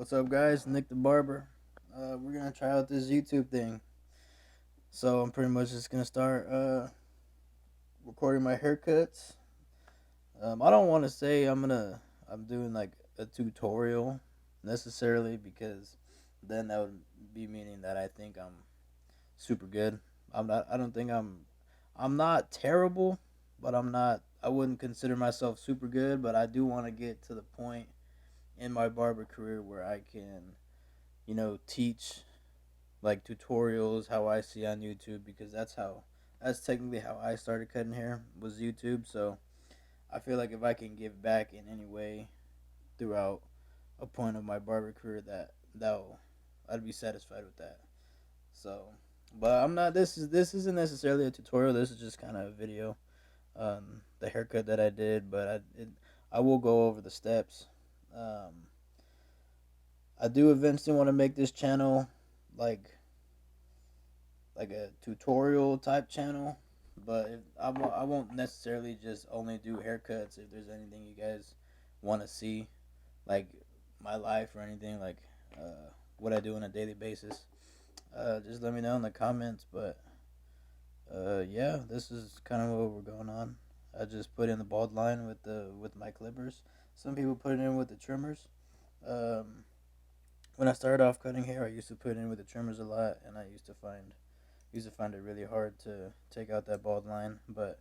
What's up, guys? Nick the Barber. We're gonna try out this YouTube thing. So I'm pretty much just gonna start recording my haircuts. I don't want to say I'm doing like a tutorial necessarily because then that would be meaning that I think I'm super good. I'm not. I don't think I'm. I'm not terrible, but I'm not. I wouldn't consider myself super good. But I do want to get to the point in my barber career where I can, teach like tutorials how I see on YouTube because that's technically how I started cutting hair was YouTube. So I feel like if I can give back in any way throughout a point of my barber career, that'll I'd be satisfied with that. So, but I'm not. This isn't necessarily a tutorial. This is just kind of a video. The haircut that I did, but I will go over the steps. Um, I do eventually want to make this channel like like a tutorial type channel, but I won't necessarily just only do haircuts. If there's anything you guys want to see, like my life or anything, like what I do on a daily basis, just let me know in the comments. But yeah, this is kind of what we're going on. I just put in the bald line with my clippers. Some people put it in with the trimmers. Um, when I started off cutting hair, I used to put it in with the trimmers a lot, and I used to find it really hard to take out that bald line. But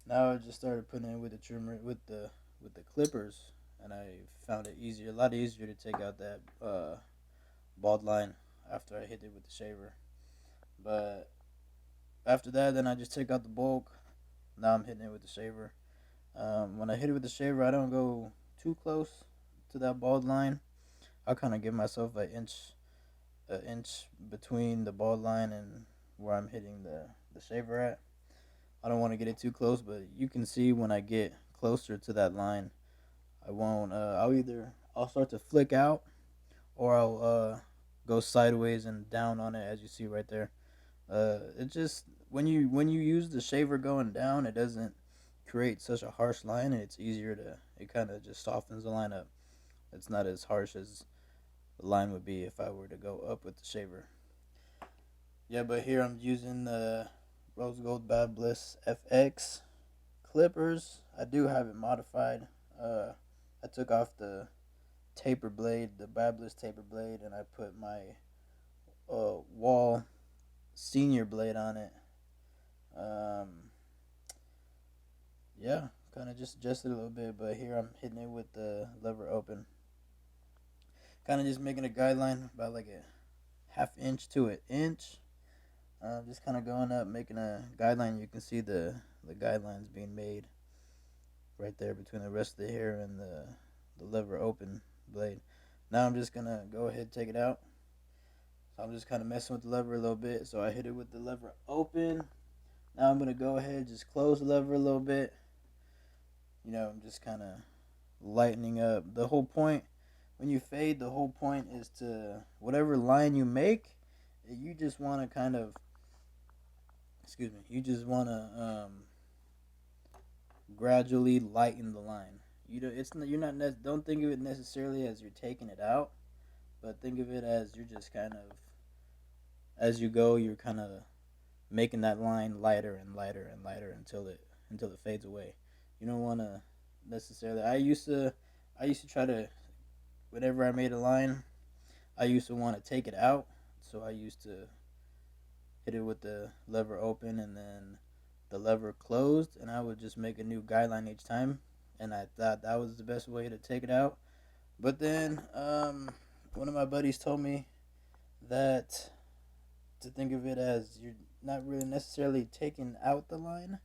now I just started putting it with the trimmer with the clippers, and I found it easier, a lot easier to take out that bald line after I hit it with the shaver. But after that, then I just take out the bulk. Now I'm hitting it with the shaver. When I hit it with the shaver, I don't go too close to that bald line. I kind of give myself an inch between the bald line and where I'm hitting the shaver at. I don't want to get it too close, but you can see when I get closer to that line, I won't. I'll start to flick out, or I'll go sideways and down on it, as you see right there. It just when you use the shaver going down, it doesn't create such a harsh line, and it's easier to. It kind of just softens the line up. It's not as harsh as the line would be if I were to go up with the shaver. Yeah, but here I'm using the Rose Gold Bad Bliss FX clippers. I do have it modified. Uh, I took off the taper blade, the Bad Bliss taper blade, and I put my Wall Senior blade on it. Um, yeah, kind of just adjusted a little bit, but here I'm hitting it with the lever open. Kind of just making a guideline about like a half inch to an inch. Just kind of going up, making a guideline. You can see the guidelines being made right there between the rest of the hair and the lever open blade. Now I'm just gonna go ahead and take it out. So I'm just kind of messing with the lever a little bit. So I hit it with the lever open. Now I'm gonna go ahead and just close the lever a little bit. I'm just kind of lightening up. The whole point when you fade, the whole point is to whatever line you make, you just want to kind of excuse me. You just want to gradually lighten the line. You're not don't think of it necessarily as you're taking it out, but think of it as you're just kind of as you go, you're kind of making that line lighter and lighter and lighter until it fades away. You don't want to necessarily. I used to try to whenever I made a line, I used to want to take it out, so I used to hit it with the lever open and then the lever closed, and I would just make a new guideline each time, and I thought that was the best way to take it out. But then one of my buddies told me that to think of it as you're not really necessarily taking out the line,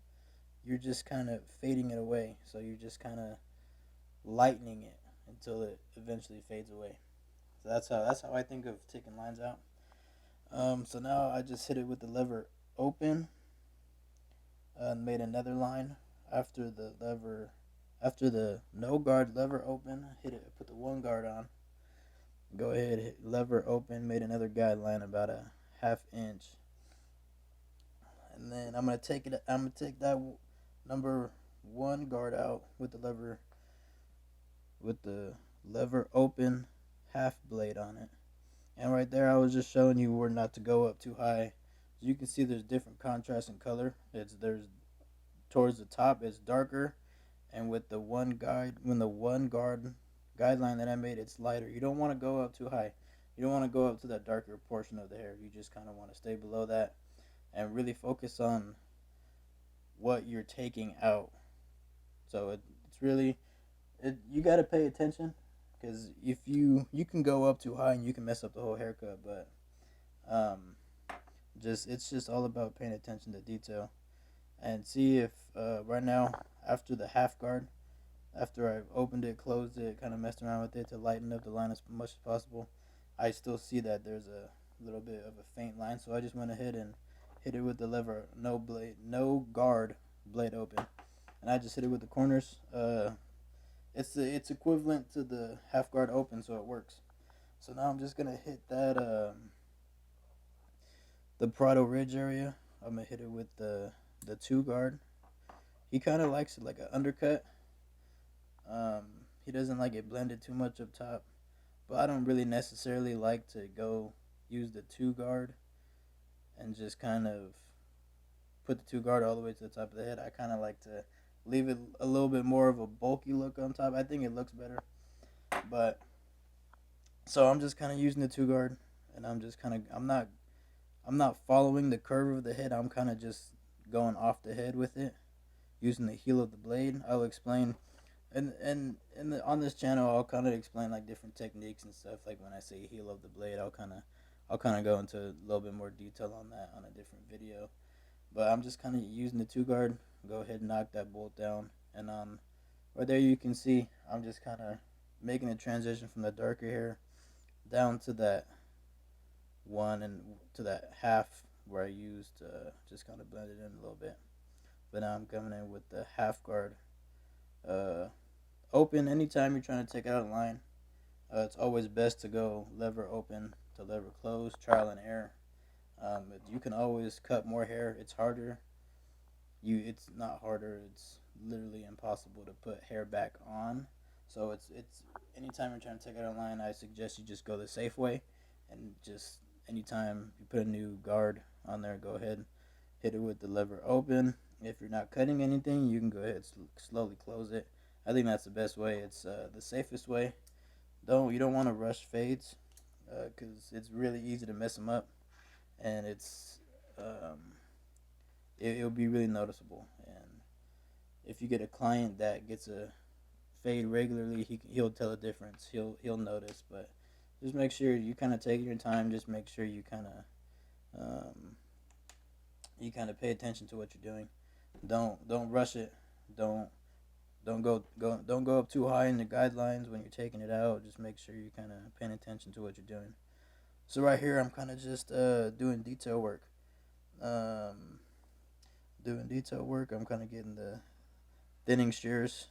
you're just kind of fading it away. So you're just kind of lightening it until it eventually fades away. So that's how I think of taking lines out. So now I just hit it with the lever open and made another line after the no guard lever open. Hit it, put the one guard on. Go ahead, hit lever open, made another guideline about a half inch, and then I'm gonna take it. I'm gonna take that number one guard out with the lever open half blade on it. And right there, I was just showing you where not to go up too high. So you can see there's different contrast in color. There's towards the top it's darker, and with the one guard guideline that I made, it's lighter. You don't want to go up too high. You don't want to go up to that darker portion of the hair. You just kind of want to stay below that and really focus on what you're taking out. So it's really you got to pay attention, because if you can go up too high and you can mess up the whole haircut. But um, just it's just all about paying attention to detail, and see if right now, after the half guard, after I've opened it, closed it, kind of messed around with it to lighten up the line as much as possible, I still see that there's a little bit of a faint line. So I just went ahead and hit it with the lever, no guard, blade open, and I just hit it with the corners. It's equivalent to the half guard open, so it works. So now I'm just gonna hit that the Prado Ridge area. I'm gonna hit it with the two guard. He kind of likes it like an undercut. Um, he doesn't like it blended too much up top, but I don't really necessarily like to go use the two guard and just kind of put the two guard all the way to the top of the head. I kind of like to leave it a little bit more of a bulky look on top. I think it looks better, but so I'm just kind of using the two guard, and I'm not following the curve of the head. I'm kind of just going off the head with it, using the heel of the blade. I'll explain, on this channel, I'll kind of explain like different techniques and stuff. Like when I say heel of the blade, I'll kind of go into a little bit more detail on that on a different video. But I'm just kind of using the two guard. Go ahead and knock that bolt down, and right there you can see I'm just kind of making a transition from the darker hair down to that one and to that half where I used just kind of blended in a little bit. But now I'm coming in with the half guard open. Anytime you're trying to take out a line, it's always best to go lever open to lever close, trial and error. You can always cut more hair. It's harder. It's not harder. It's literally impossible to put hair back on. So it's anytime you're trying to take out a line, I suggest you just go the safe way, and just anytime you put a new guard on there, go ahead, hit it with the lever open. If you're not cutting anything, you can go ahead and slowly close it. I think that's the best way. It's the safest way. You don't want to rush fades, because it's really easy to mess them up, and it'll be really noticeable. And if you get a client that gets a fade regularly, he'll tell a difference. He'll notice. But just make sure you kind of take your time. Just make sure you kind of pay attention to what you're doing. Don't rush it. Don't go up too high in the guidelines when you're taking it out. Just make sure you're kind of paying attention to what you're doing. So right here, I'm kind of just doing detail work. I'm kind of getting the thinning shears,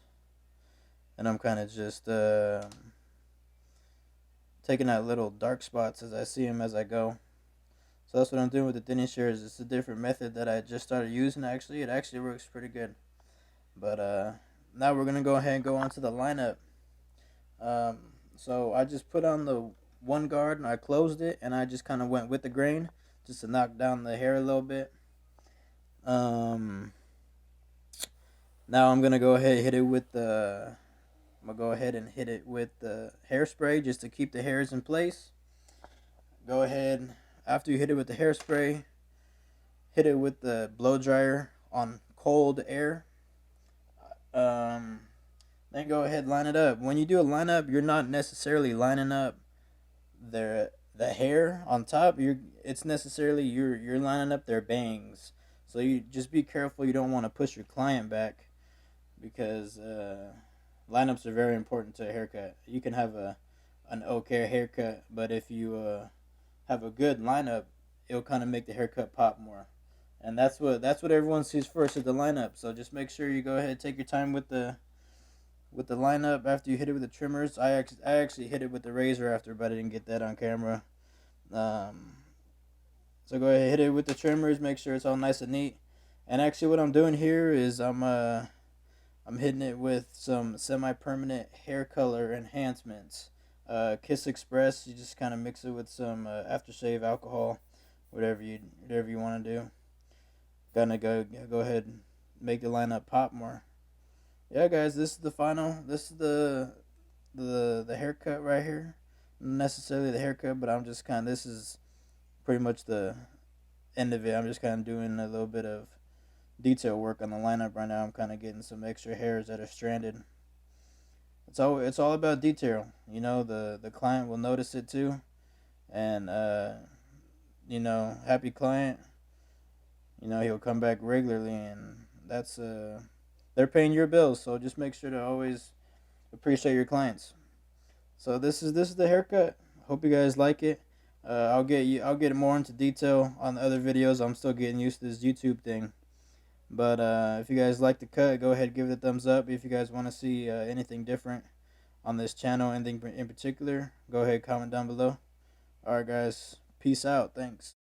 and I'm kind of just taking out little dark spots as I see them as I go. So that's what I'm doing with the thinning shears. It's a different method that I just started using. Actually, it actually works pretty good. But now we're gonna go ahead and go on to the lineup. So I just put on the one guard and I closed it, and I just kind of went with the grain just to knock down the hair a little bit. Now I'm gonna go ahead and hit it with the hairspray just to keep the hairs in place. Go ahead, after you hit it with the hairspray, hit it with the blow dryer on cold air. Then go ahead, line it up. When you do a lineup, you're not necessarily lining up the hair on top. It's necessarily you're lining up their bangs. So you just be careful. You don't want to push your client back, because lineups are very important to a haircut. You can have an okay haircut, but if you have a good lineup, it'll kind of make the haircut pop more. And that's what everyone sees first is the lineup. So just make sure you go ahead and take your time with the lineup after you hit it with the trimmers. I actually hit it with the razor after, but I didn't get that on camera. So go ahead, hit it with the trimmers. Make sure it's all nice and neat. And actually, what I'm doing here is I'm hitting it with some semi-permanent hair color enhancements. Kiss Express. You just kind of mix it with some aftershave alcohol, whatever you want to do. Gonna go ahead and make the lineup pop more. Yeah, guys, this is the final. This is the haircut right here. Not necessarily the haircut, but I'm just kind of, this is pretty much the end of it. I'm just kind of doing a little bit of detail work on the lineup right now. I'm kind of getting some extra hairs that are stranded. It's all about detail. You know, the client will notice it too, and happy client. He'll come back regularly, and that's they're paying your bills. So just make sure to always appreciate your clients. So this is the haircut. Hope you guys like it. I'll get more into detail on the other videos. I'm still getting used to this YouTube thing. But if you guys like the cut, go ahead, give it a thumbs up. If you guys want to see anything different on this channel, anything in particular, go ahead, comment down below. Alright guys, peace out. Thanks.